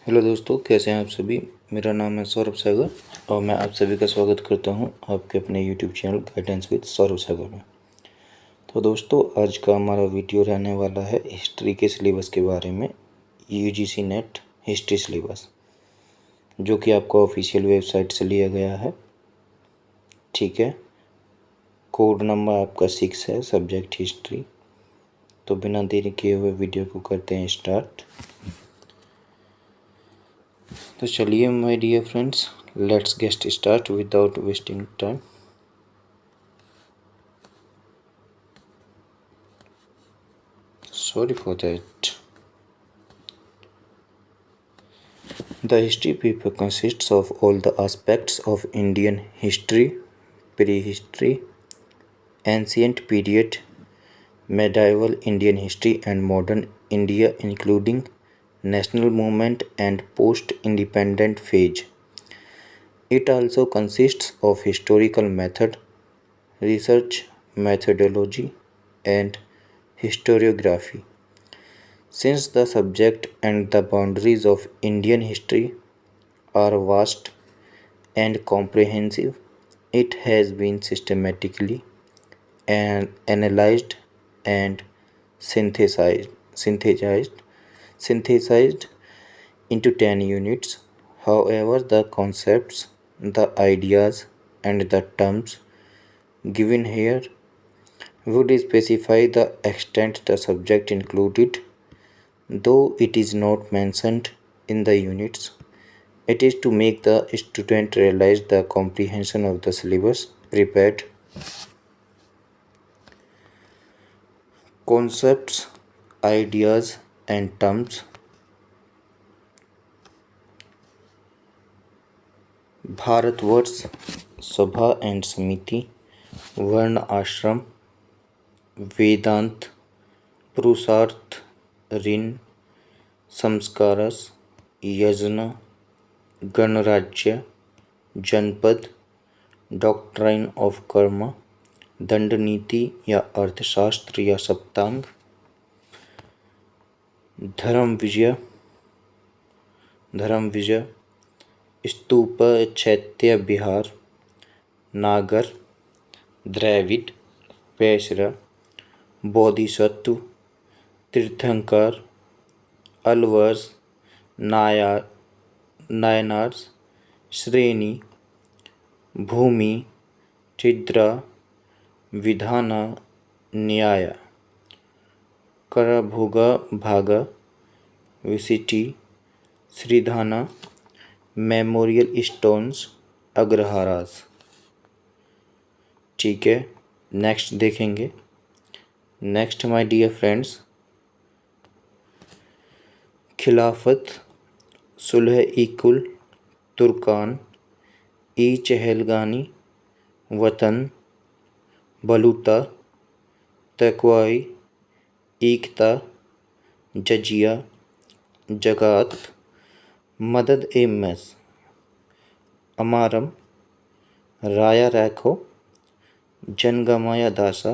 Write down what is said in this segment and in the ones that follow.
Hello दोस्तों, कैसे हैं आप सभी। मेरा नाम है सौरभ सागर और मैं आप सभी का स्वागत करता हूं आपके अपने YouTube channel guidance with Saurabh Sagar में। तो दोस्तों, आज का हमारा वीडियो रहने वाला है हिस्ट्री के सिलेबस के बारे में। यूजीसी नेट हिस्ट्री सिलेबस, जो कि आपका ऑफिशियल वेबसाइट से लिया गया है। ठीक है, कोड नंबर आपका 6 है, सब्जेक्ट हिस्ट्री। तो बिना देरी किए हुए वीडियो को करते हैं स्टार्ट। तो चलिए my dear friends, let's get start without wasting time. Sorry for that. The history paper consists of all the aspects of Indian history: prehistory, ancient period, medieval Indian history, and modern India, including national movement and post-independent phase. It also consists of historical method, research methodology, and historiography. Since the subject and the boundaries of Indian history are vast and comprehensive, it has been systematically analyzed and synthesized, synthesized, synthesized into 10 units. However, the concepts, the ideas, and the terms given here would specify the extent the subject included, though it is not mentioned in the units. It is to make the student realize the comprehension of the syllabus prepared. Concepts, ideas, and terms. Bharatvarsh, सभा and समिति, वर्ण आश्रम, वेदांत, पुरुषार्थ, ऋण, संस्कारस, यज्ञ, गणराज्य, जनपद, doctrine of कर्म, दंड नीति या अर्थशास्त्र या सप्तांग, धर्म विजय, स्तूप चैत्य विहार, नागर, द्रविड़, पेशरा, बोधिसत्व, तीर्थंकर, अलवर्स, नायनार्स, श्रेणी, भूमि, छिद्रा, विधान, न्याय, करभोग भाग, विसिटी, श्रीधाना, मेमोरियल स्टोन्स, अग्रहारास। ठीक है, नेक्स्ट देखेंगे। नेक्स्ट माय डियर फ्रेंड्स, खिलाफत, सुलह ई कुल, तुर्कान, ई चहलगानी, वतन, बलूता, तकवाई, एकता, जजिया, जगात, मदद ए मेस, अमारम, राया रैखो, जनगमाया दासा,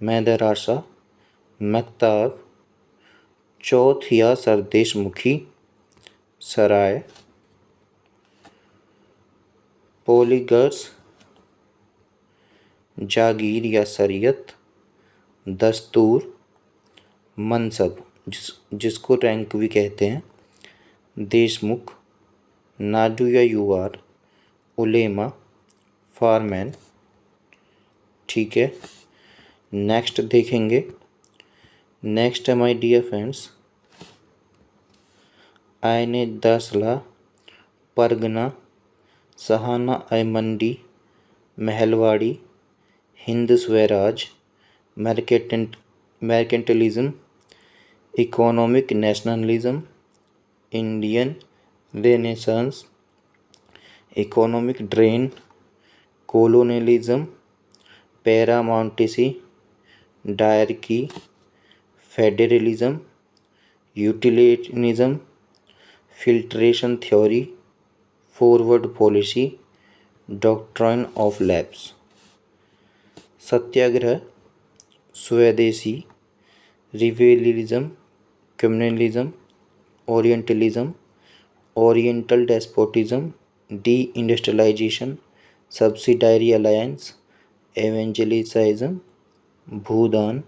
मैदरासा, मकताब, चौथ या सरदेश मुखी, सराय, पोलीगर्स, जागीर या शरीयत, दस्तूर, मनसब जिसको रैंक भी कहते हैं, देशमुख, नाडू या यूआर, उलेमा, फारमैन। ठीक है, नेक्स्ट देखेंगे। नेक्स्ट है माय डियर फ्रेंड्स, आयने दासला, परगना, सहाना आई मंडी, Mahalwari, Hind Swaraj, mercantilism, economic nationalism, Indian renaissance, economic drain, colonialism, paramountcy, dyarchy, federalism, utilitarianism, filtration theory, forward policy, doctrine of lapse, satyagraha, swadeshi, revivalism, communalism, orientalism, oriental despotism, deindustrialisation, subsidiary alliance, evangelicalism, Bhoodan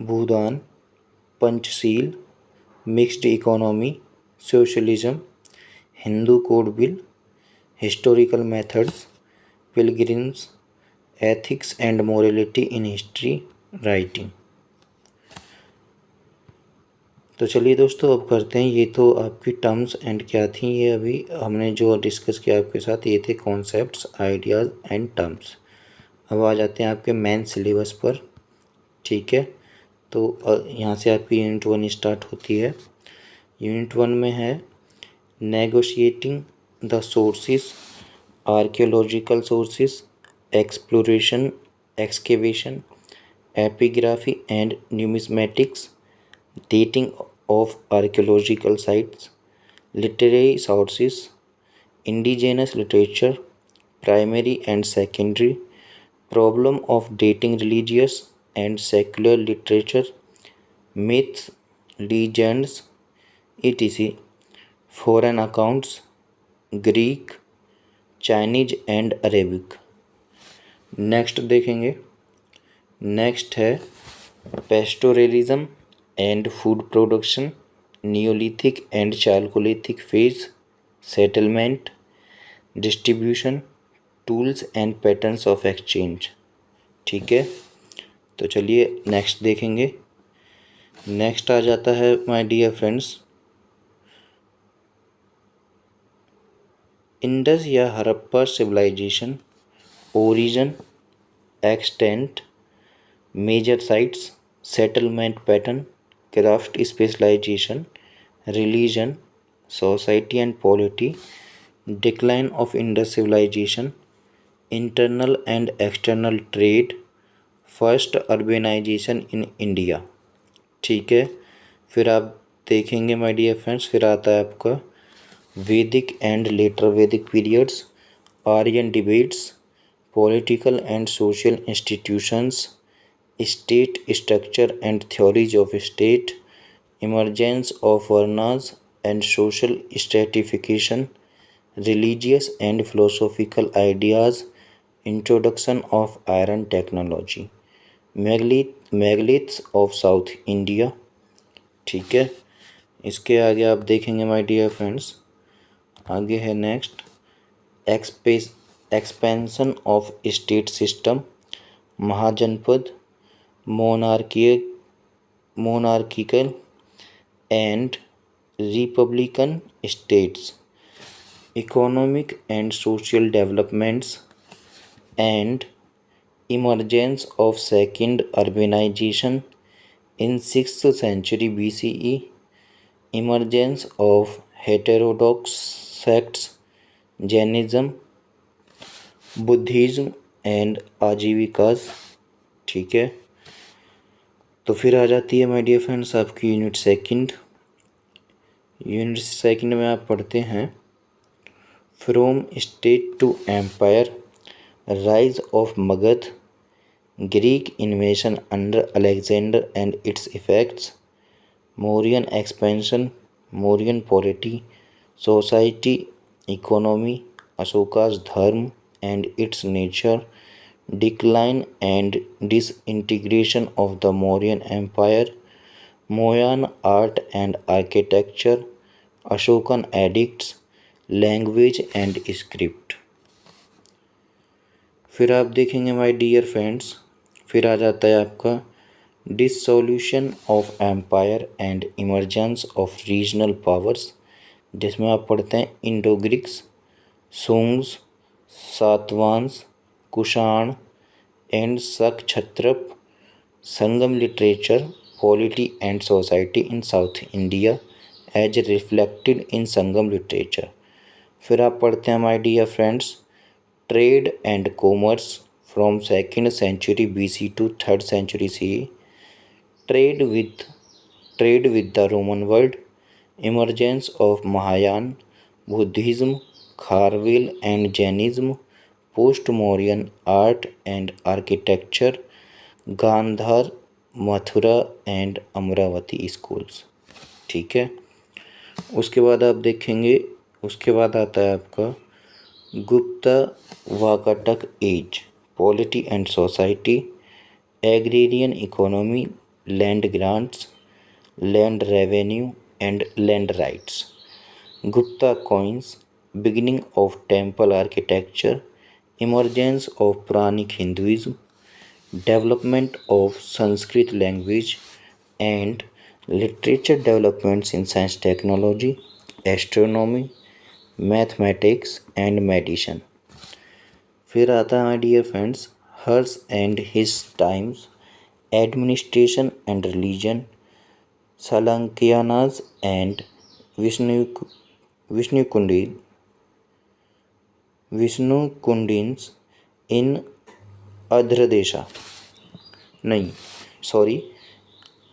Bhoodan Panchsheel, mixed economy, socialism, Hindu code bill, historical methods, pilgrims, ethics and morality in history writing. तो चलिए दोस्तों अब करते हैं, ये तो आपकी terms and क्या थी, ये अभी हमने जो डिस्कस किया आपके साथ ये थे कॉन्सेप्ट्स, आइडियाज़ एंड टर्म्स। अब आ जाते हैं आपके मेन सिलेबस पर। ठीक है, तो यहाँ से आपकी यूनिट 1 स्टार्ट होती है। यूनिट 1 में है negotiating the sources, archaeological sources, exploration, excavation, epigraphy and numismatics, dating of archaeological sites, literary sources, indigenous literature, primary and secondary, problem of dating religious and secular literature, myths, legends, etc., foreign accounts, Greek, Chinese and Arabic. Next देखेंगे, next है pastoralism and food production, Neolithic and Chalcolithic phase, settlement, distribution, tools and patterns of exchange. ठीक है, तो चलिए next देखेंगे। Next आ जाता है माय डियर फ्रेंड्स इंडस या Harappa civilization, origin, extent, major sites, settlement pattern, craft specialization, religion, society and polity, decline of Indus civilization, internal and external trade, first urbanization in India. ठीक है, फिर आप देखेंगे माय डियर फ्रेंड्स, फिर आता है आपका Vedic and later Vedic periods, Aryan debates, political and social institutions, state structure and theories of state, emergence of varnas and social stratification, religious and philosophical ideas, introduction of iron technology, megaliths of South India. ठीक है, इसके आगे आप देखेंगे my dear friends, आगे है next expansion of state system, Mahajanapada, monarchical and republican states, economic and social developments and emergence of second urbanization in 6th century BCE, emergence of heterodox sects, Jainism, Buddhism and Ajivikas. ठीक है, तो फिर आ जाती है my dear friends आपकी unit second. Unit second में आप पढ़ते हैं from state to empire, rise of Magadha, Greek invasion under Alexander and its effects, Mauryan expansion, Mauryan polity, society, economy, Ashoka's dharma and its nature, decline and disintegration of the Mauryan empire, मोयान art and architecture, Ashokan edicts, language and script. फिर आप देखेंगे my dear friends, फिर आ जाता है आपका dissolution of empire and emergence of regional powers, जिसमें आप पढ़ते हैं Indo Greeks, Sungas, Satavahanas, Kushana and Shaka Kshatrapa, Sangam literature, polity and society in South India as reflected in Sangam literature. फिर आप पढ़ते हैं my dear friends trade and commerce from 2nd century BC to 3rd century CE, trade with the Roman world, emergence of Mahayana, Buddhism, Kharavela and Jainism, post Mauryan art and architecture, Gandhara, Mathura and Amaravati schools. ठीक है, उसके बाद आप देखेंगे, उसके बाद आता है आपका Gupta Vakataka age, polity and society, agrarian economy, land grants, land revenue and land rights. Gupta coins, beginning of temple architecture, emergence of Puranic Hinduism, development of Sanskrit language and literature, developments in science technology, astronomy, mathematics and medicine। फिर आता है my dear friends Harsha and his times, administration and religion, Salankianas and Vishnu Kundins in Andhra नहीं sorry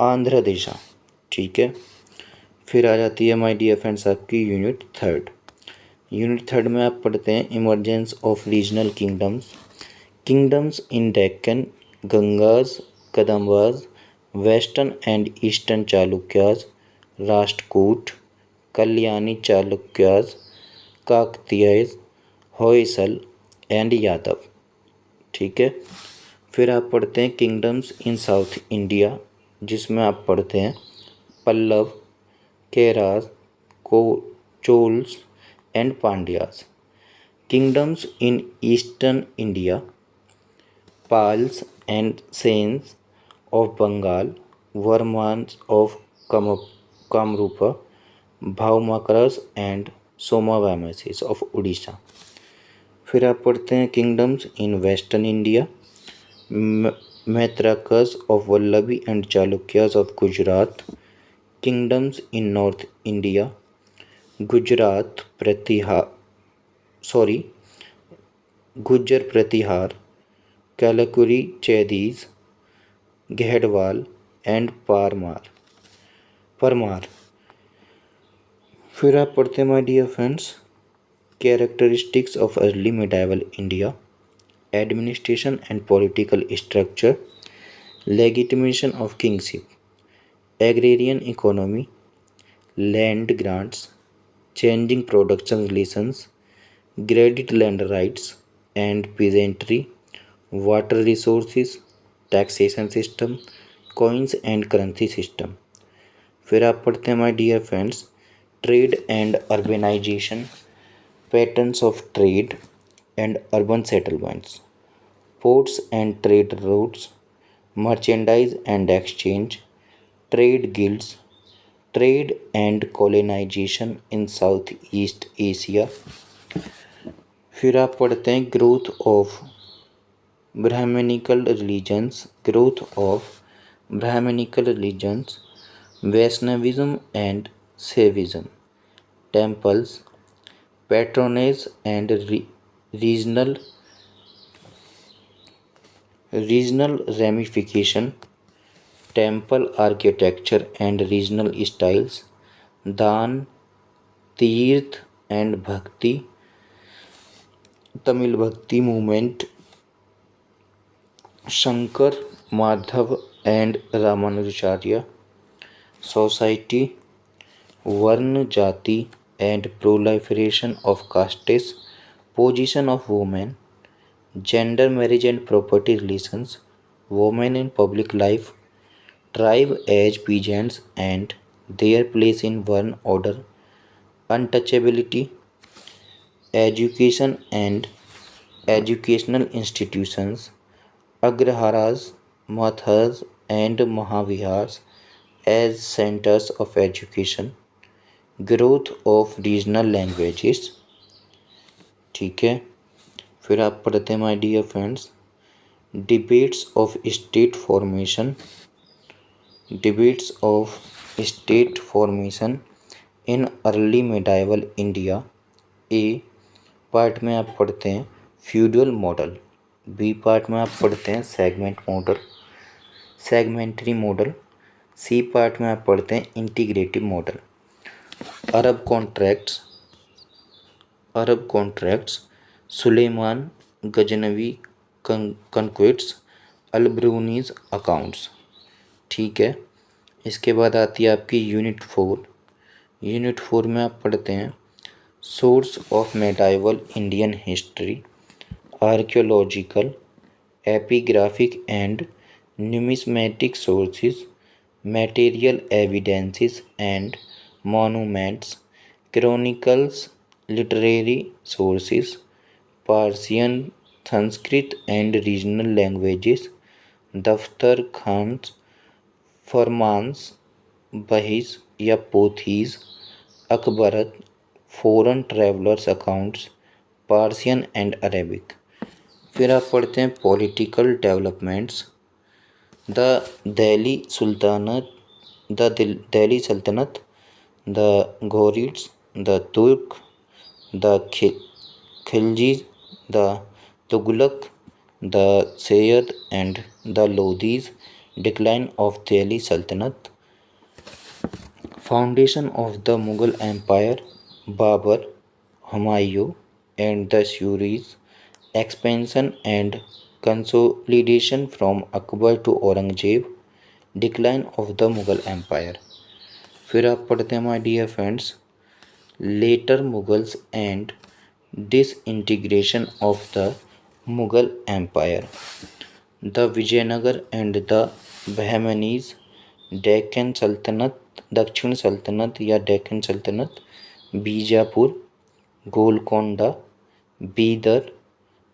Andhra देशा। ठीक है। फिर आ जाती है माय डियर फ्रेंड्स आपकी यूनिट थर्ड में आप पढ़ते हैं emergence of regional kingdoms in Deccan, Gangas, Kadambas, western and eastern Chalukyas, Rashtrakuta, Kalyani Chalukyas, Kakatiyas, Hoysala and Yadava. ठीक है। फिर आप पढ़ते हैं किंगडम्स इन साउथ इंडिया, जिसमें आप पढ़ते हैं पल्लव, केराज, को Cholas and Pandyas. Kingdoms in eastern India, Palas and Senas of Bengal, Varmans of Kamarupa, Bhaumakaras and Somavamsis of Orissa. फिर आप पढ़ते हैं kingdoms in western India, Maitrakas of Vallabhi and Chalukyas of Gujarat. Kingdoms in north India, Gujarat Gurjar Pratihara, Kalachuri Chedis, Gahadavala and Paramara. फिर आप पढ़ते हैं my dear friends characteristics of early medieval India, administration and political structure, legitimation of kingship, agrarian economy, land grants, changing production relations, graded land rights and peasantry, water resources, taxation system, coins and currency system. फिर आप पढ़ते हैं my dear friends trade and urbanisation, patterns of trade and urban settlements, ports and trade routes, merchandise and exchange, trade guilds, trade and colonisation in South East Asia. फिर आप पढ़ते हैं growth of Brahmanical religions, Vaishnavism and Shaivism, temples, patronage and regional ramification, temple architecture and regional styles, dana, tirtha and bhakti, Tamil bhakti movement, Shankara, Madhva and Ramanujacharya, society, varna, jati and proliferation of castes, position of women, gender, marriage and property relations, women in public life, tribe as peasants and their place in one order, untouchability, education and educational institutions, agraharas, mathas and mahavihars as centers of education, growth of regional languages। ठीक है। फिर आप पढ़ते हैं my dear friends debates of state formation in early medieval India. A part में आप पढ़ते हैं फ्यूडल मॉडल, बी पार्ट में आप पढ़ते हैं सेगमेंटरी मॉडल, सी पार्ट में आप पढ़ते हैं इंटीग्रेटिव मॉडल। अरब कॉन्ट्रैक्ट्स, सुलेमान गजनवी कंक्वेट्स, अल-ब्रूनीज अकाउंट्स। ठीक है। इसके बाद आती है आपकी यूनिट यूनिट 4 में आप पढ़ते हैं source of medieval Indian history, archaeological, epigraphic and numismatic sources, material evidences and monuments, chronicles, literary sources, Persian, Sanskrit and regional languages, दफ्तर खान्स, फरमान्स, बहिस या पोथीज, अकबरत, foreign travellers accounts, Persian and Arabic. फिर आप पढ़ते हैं political developments, the Delhi sultanate, Delhi sultanate, the Ghorids, the Turk, the Khaljis, the Tughlaq, the Sayyid and the Lodis, decline of Delhi sultanate, foundation of the Mughal empire, Babur, Humayun and the Suris, expansion and consolidation from Akbar to Aurangzeb, decline of the Mughal Empire। फिर आप पढ़ते हैं my dear friends later Mughals and disintegration of the Mughal empire, the Vijayanagar and the Bahmanis, Deccan sultanate, दक्षिण sultanate या Deccan sultanate, Bijapur, Golconda, Bidar,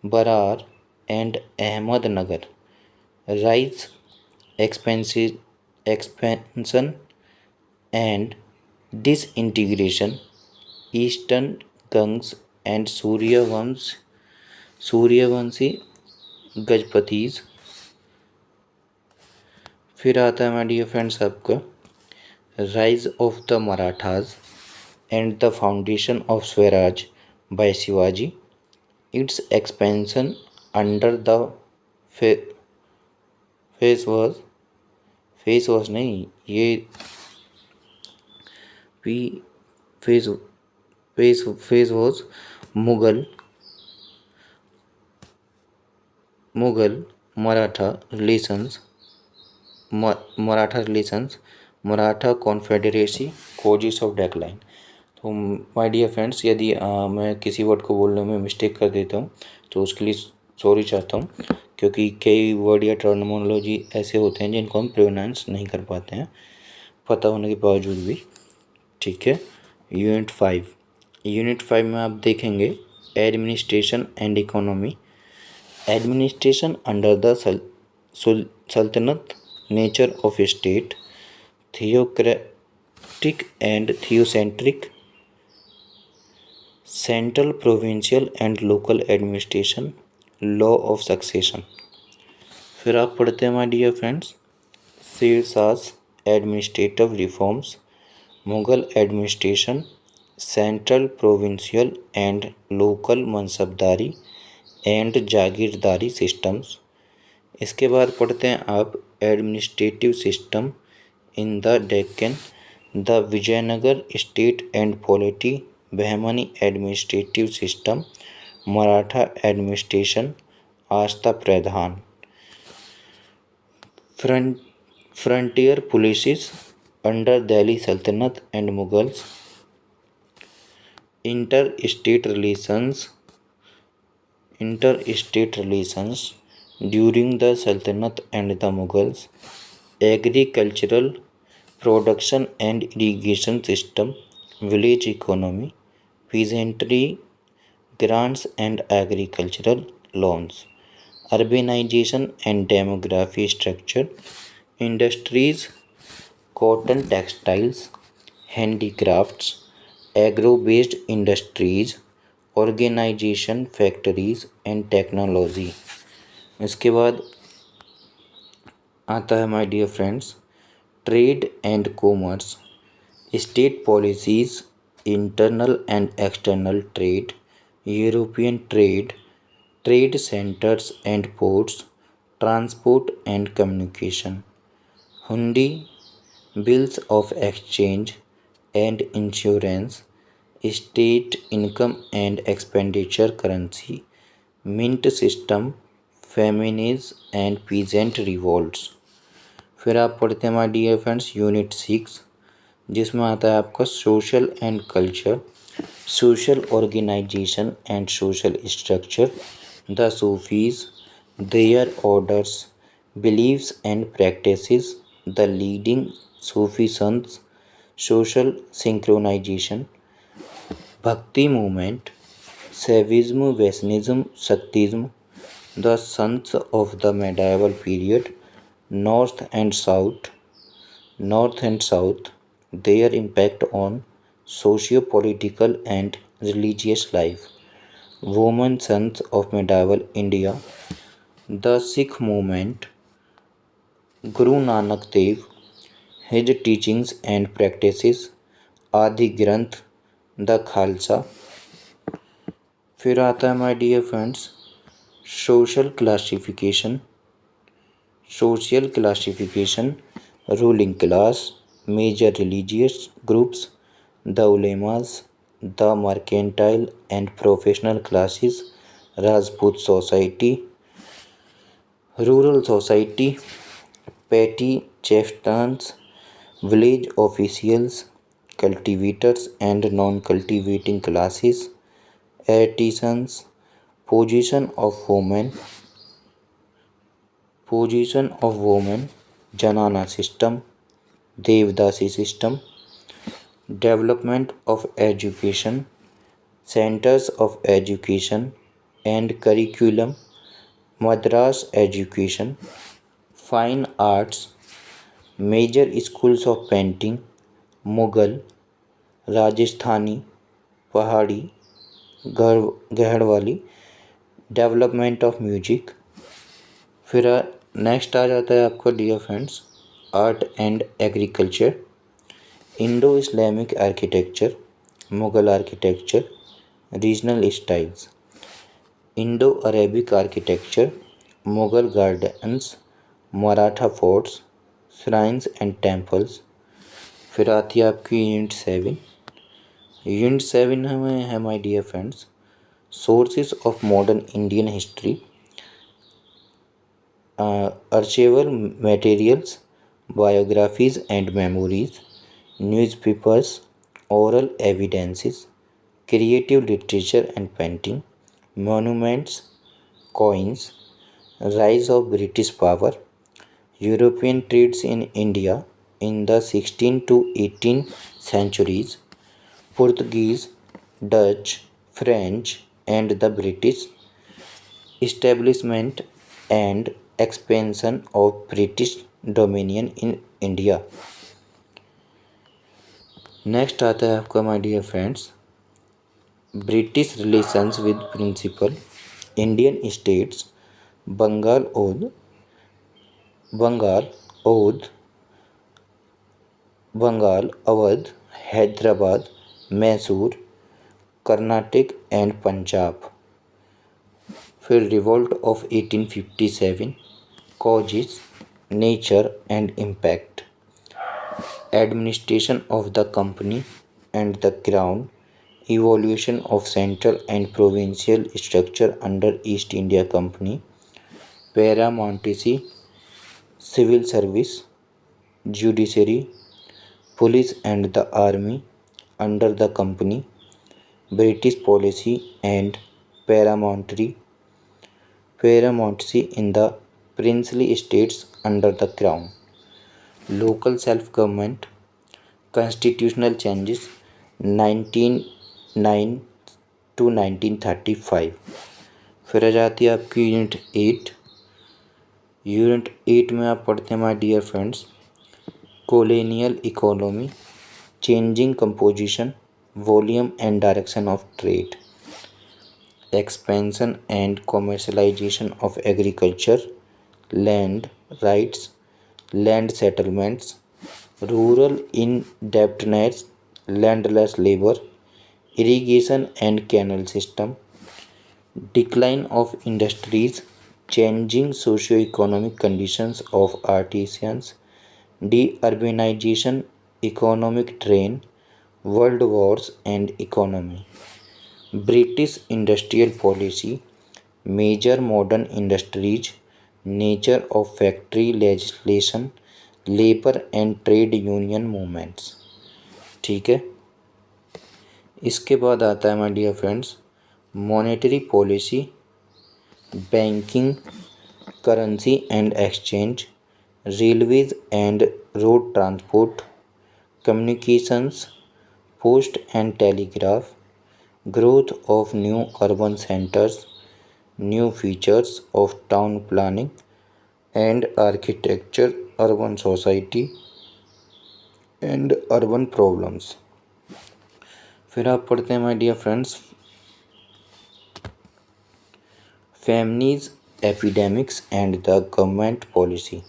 Berar and Ahmednagar, rise, expansion and disintegration, eastern Gangas and Suryavanshi Gajapatis. फिर आता है my dear friends आपका rise of the Marathas and the foundation of Swaraj by Shivaji, its expansion under the phase was नहीं ये phase was Mughal Maratha relations, Maratha confederacy, causes of decline. तो my dear friends यदि मैं किसी वर्ड को बोलने में मिस्टेक कर देता हूँ तो उसके लिए सॉरी चाहता हूँ, क्योंकि कई वर्ड या टर्मिनोलॉजी ऐसे होते हैं जिनको हम प्रोनाउंस नहीं कर पाते हैं पता होने के बावजूद भी। ठीक है, यूनिट 5 में आप देखेंगे administration and economy, administration under the sultanate, nature of state, theocratic and theocentric, central, provincial and local administration, law of succession. फिर आप पढ़ते हैं my dear friends Sher Shah administrative reforms, Mughal administration, central, provincial and local Mansabdari and Jagirdari systems. इसके बाद पढ़ते हैं आप administrative system in the Deccan, the Vijayanagar state and polity, Bahmani administrative system, Maratha administration, Ashta Pradhan, frontier policies under Delhi sultanate and Mughals, inter state relations during the sultanate and the Mughals, agricultural production and irrigation system, village economy, peasantry grants and agricultural loans, urbanization and demography structure, industries, cotton textiles, handicrafts, agro-based industries, organization, factories and technology। इसके बाद आता है my dear friends trade and commerce, state policies, internal and external trade, European trade, trade centers and ports, transport and communication, hundi, bills of exchange and insurance, state income and expenditure currency, mint system, famines and peasant revolts। फिर आप पढ़ते हैं my dear friends unit 6 जिसमें आता है आपका social and culture, social organisation and social structure, the Sufis, their orders, beliefs and practices, the leading Sufi saints, social synchronisation, Bhakti movement, Saivism, Vaishnavism, Shaktism, the sons of the medieval period, North and South, North and South, their impact on socio-political and religious life, women sons of medieval India, the Sikh movement, Guru Nanak Dev, his teachings and practices, Adi Granth, the Khalsa. फिर आता है my dear friends social classification, social classification, ruling class, major religious groups, the ulemas, the mercantile and professional classes, Rajput society, rural society, petty chieftains, village officials, cultivators and non-cultivating classes, artisans, position of women, Janana system, Devdasi system, development of education, centers of education and curriculum, Madras education, fine arts, major schools of painting, Mughal, Rajasthani, Pahadi, Garhwali, development of music। फिर next आ जाता है आपका dear friends art and agriculture, Indo Islamic architecture, Mughal architecture, regional styles, Indo Arabic architecture, Mughal gardens, Maratha forts, shrines and temples. फिर आती है आपकी unit 7। Unit 7 में है my dear friends sources of modern Indian history, archival materials, biographies and memories, newspapers, oral evidences, creative literature and painting, monuments, coins, rise of British power, European trades in India in the 16th to 18th centuries, Portuguese, Dutch, French and the British establishment and expansion of British dominion in India। Next आता है आपका my dear friends British relations with principal Indian states, Bengal Awadh, Hyderabad, Mysore, Carnatic and Punjab. फिर revolt of 1857, causes, nature and impact, administration of the company and the crown, evolution of central and provincial structure under East India Company, paramountcy, civil service, judiciary, police and the army under the company, British policy and paramountcy in the princely states under the crown, local self-government, constitutional changes 1909 to 1935। फिर आ जाती है आपकी unit 8। Unit 8 में आप पढ़ते हैं my dear friends colonial economy, changing composition, volume and direction of trade, expansion and commercialization of agriculture, land rights, land settlements, rural indebtedness, landless labor, irrigation and canal system, decline of industries, changing socio-economic conditions of artisans, de-urbanization, economic drain, world wars and economy, British industrial policy, major modern industries, nature of factory legislation, labor and trade union movements। ठीक है। इसके बाद आता है my dear friends monetary policy, banking, currency and exchange, railways and road transport, communications, post and telegraph, growth of new urban centers, new features of town planning and architecture, urban society and urban problems। फिर आप पढ़ते हैं my dear friends famines epidemics and the government policy,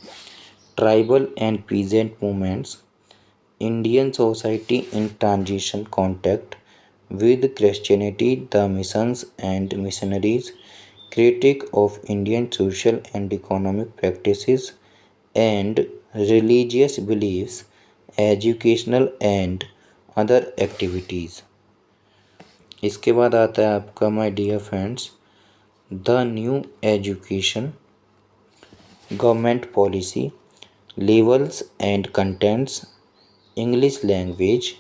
tribal and peasant movements, Indian society in transition contact with Christianity, the missions and missionaries, critique of Indian social and economic practices and religious beliefs, educational and other activities। इसके बाद आता है आपका my dear friends the new education government policy, levels and contents, English language,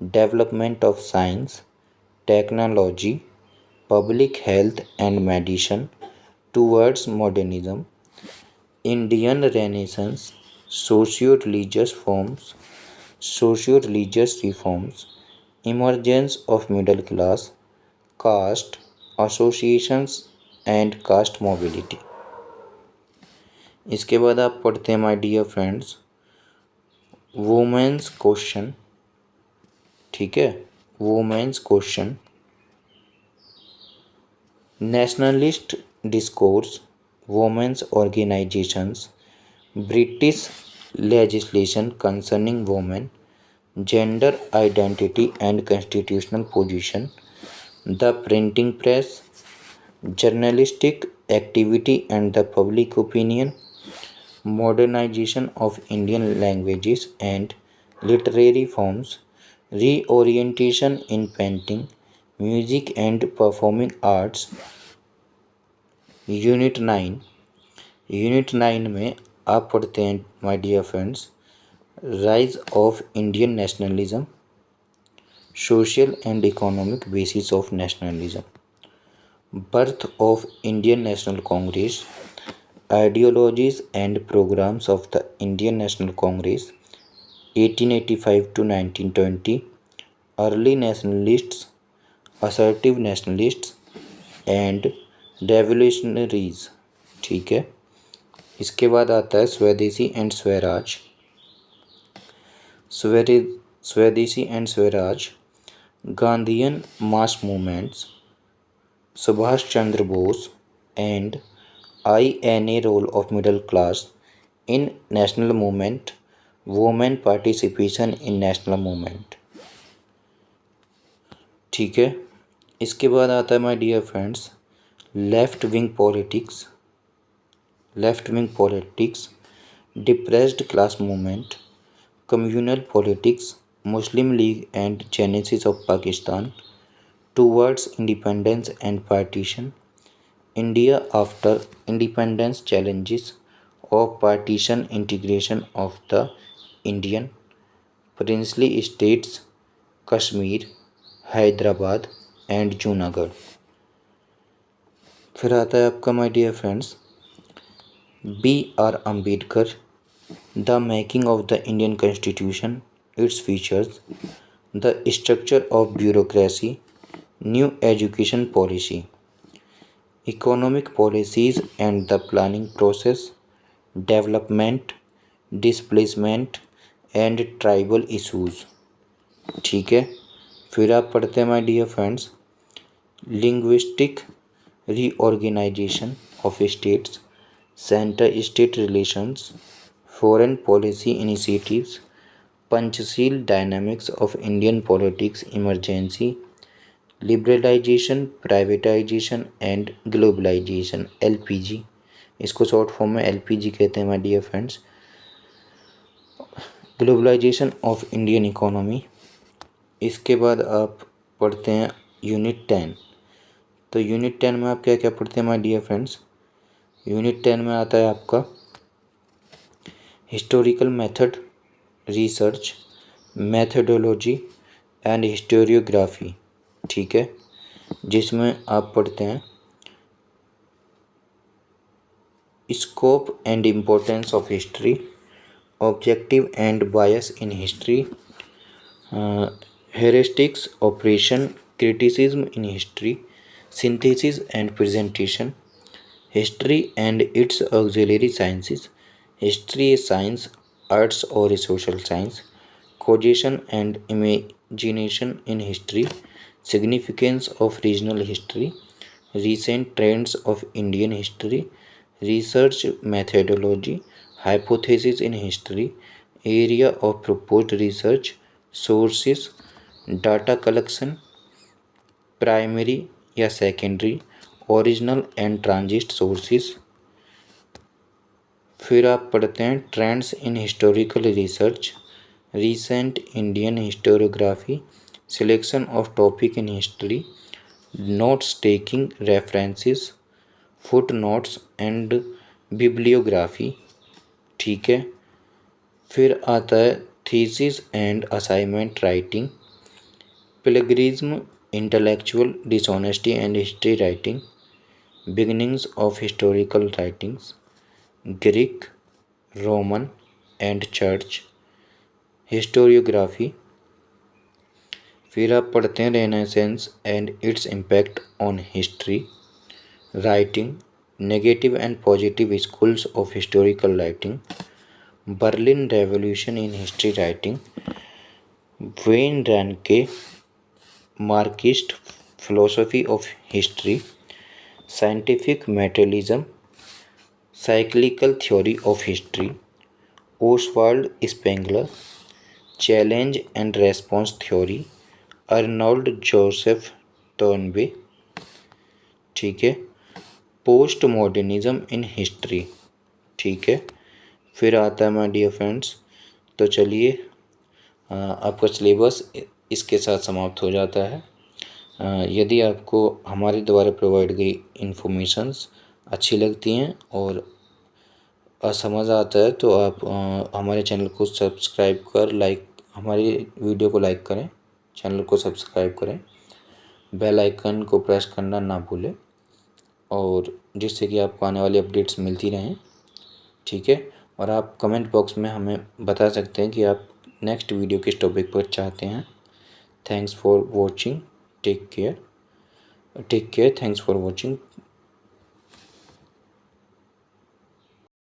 development of science, technology, public health and medicine towards modernism, Indian Renaissance, socio-religious reforms, emergence of middle class, caste associations and caste mobility। इसके बाद आप पढ़ते हैं my dear friends women's question, ठीक है, women's question, nationalist discourse, women's organisations, British legislation concerning women, gender identity and constitutional position, the printing press, journalistic activity and the public opinion, modernisation of Indian languages and literary forms, reorientation in painting, music and performing arts। Unit 9 में आप पढ़ते हैं my dear friends rise of Indian nationalism, social and economic basis of nationalism, birth of Indian National Congress, ideologies and programmes of the Indian National Congress 1885 to 1920, early nationalists, assertive nationalists and revolutionaries। ठीक है। इसके बाद आता है स्वदेशी and Swaraj, Swadeshi and Swaraj, Gandhian mass movements, Subhash Chandra Bose and INA role of middle class in national movement, women participation in national movement. ठीक है। इसके बाद आता है my dear friends left wing politics, depressed class movement, communal politics, Muslim League and genesis of Pakistan, towards independence and partition, India after independence, challenges of partition, integration of the Indian princely states, Kashmir, Hyderabad and Junagadh. फिर आता है आपका my dear friends BR Ambedkar, the making of the Indian constitution, its features, the structure of bureaucracy, new education policy, economic policies and the planning process, development, displacement and tribal issues. ठीक है। फिर आप पढ़ते हैं my dear friends linguistic reorganisation of states, centre state relations, foreign policy initiatives, Panchsheel dynamics of Indian politics, emergency, liberalisation, privatisation and globalisation, LPG, इसको short form में LPG कहते हैं my dear friends, globalisation of Indian economy. इसके बाद आप पढ़ते हैं unit 10। तो यूनिट 10 में आप क्या क्या पढ़ते हैं माय डियर फ्रेंड्स यूनिट 10 में आता है आपका historical method, research, methodology and historiography, ठीक है, जिसमें आप पढ़ते हैं scope and importance of history, objective and bias in history, heuristics operation, criticism in history, synthesis and presentation, history and its auxiliary sciences, history is science, arts or a social science, causation and imagination in history, significance of regional history, recent trends of Indian history, research methodology, hypothesis in history, area of proposed research, sources, data collection, primary या secondary, original and transit sources. फिर आप पढ़ते हैं trends in historical research, recent Indian historiography, selection of topic in history, notes taking, references, foot notes and bibliography, ठीक है। फिर आता है thesis and assignment writing, plagiarism, intellectual dishonesty and history writing, beginnings of historical writings, Greek, Roman and Church, historiography। फिर आप पढ़ते हैं renaissance and its impact on history, writing, negative and positive schools of historical writing, Berlin revolution in history writing, von Ranke, Marxist philosophy of history, scientific materialism, cyclical theory of history, Oswald Spengler, challenge and response theory, Arnold Joseph Toynbee, ठीक है, post modernism in history, ठीक है। फिर आता है my dear friends, तो चलिए आपका सिलेबस इसके साथ समाप्त हो जाता है। यदि आपको हमारे द्वारा प्रोवाइड गई इन्फॉर्मेशंस अच्छी लगती हैं और समझ आता है तो आप हमारे चैनल को सब्सक्राइब कर हमारी वीडियो को लाइक करें, चैनल को सब्सक्राइब करें, बेल आइकन को प्रेस करना ना भूलें, और जिससे कि आपको आने वाली अपडेट्स मिलती रहें, ठीक है। और आप कमेंट बॉक्स में हमें बता सकते हैं कि आप नेक्स्ट वीडियो किस टॉपिक पर चाहते हैं। Thanks for watching, take care, thanks for watching.